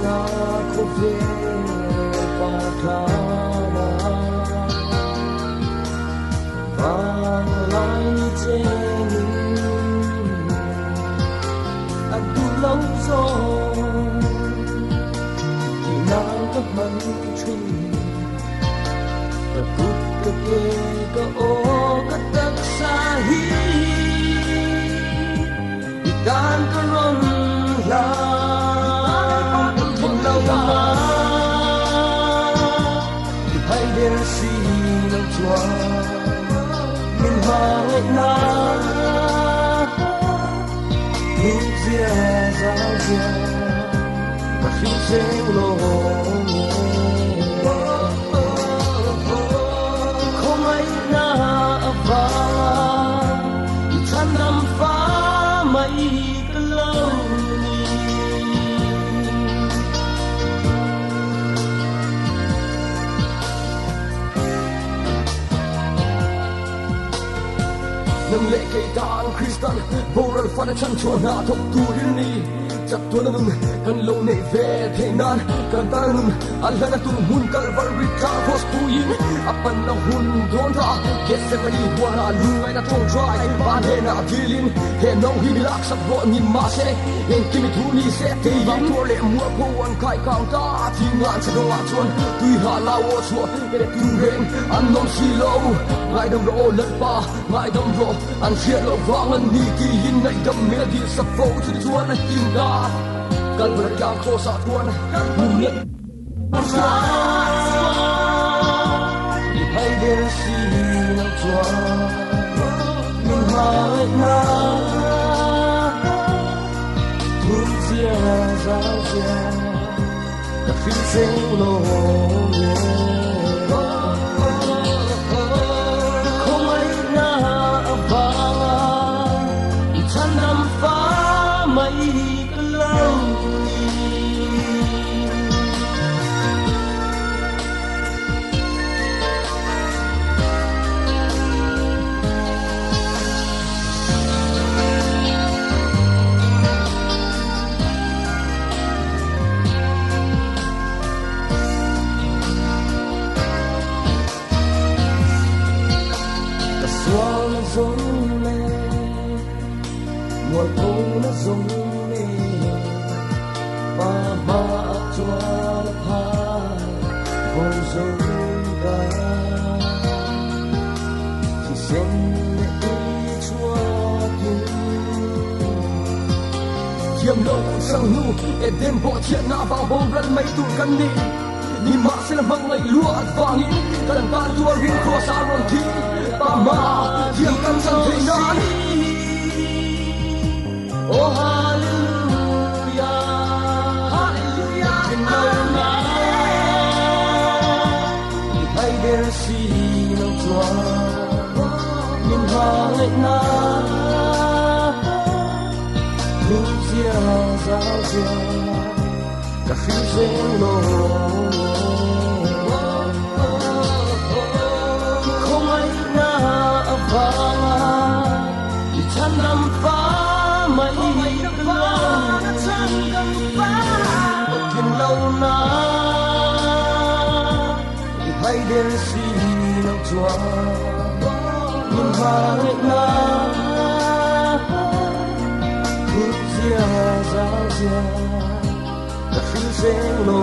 na ko ve pa thana vang lai chen adu lâu zo ki nang ka man chui ka kut ka ke ka o ka tak sa hi dan ka ron la kin lâu na ki hai der si lo chua min hai na lu zia za zia ka khi se lo không ai na va chan nam fa mai ka lâu nâng lệ cây đàn Christian vô rần phan chân chua na thọc tu rin ni chặt tu na nung kan lâu nệ về thế nan kan ta nung an lana tung hun Calvary cross tu yin apan na hun don ra get se mani wana lu ngai na thong dry ban he na kilin he no hi bilak sap ro ni ma se en kimi thu ni se te bang tu le mu ko wan kai kang ta thi ngan se dong a chon tui ha la wo chu ke tu ren an non si lo ngai dom ro let pa ngai dom ro an sia lo wang an ni ki hin ngai dom me di sap fo chu chuan a tin da kal ber ya ko sa tuan mu ne sa ni hai der si lo chua min hai na tu sia za sia ka fin se lo mùa thu nó rung lên và ba cho nó hai vô rung ca chỉ xem để chúa cứu chiêm lâu sang nu để đêm bộ chuyện na vào bầu răn mấy tụi căn đi ni mà sẽ làm vang ngày lúa vàng in cần ta tua riêng khó xa luôn thi ta mà chiêm căn sang thế nan. Oh hallelujah, hallelujah, in our life. Hay der si lo chua, min hai na, lu zia za zia, ka khi se lo. Không ai na avanga, chan nam fa. Mai kin lâu na hay der si lo chua min hai na tu zia za zia ka fi se lo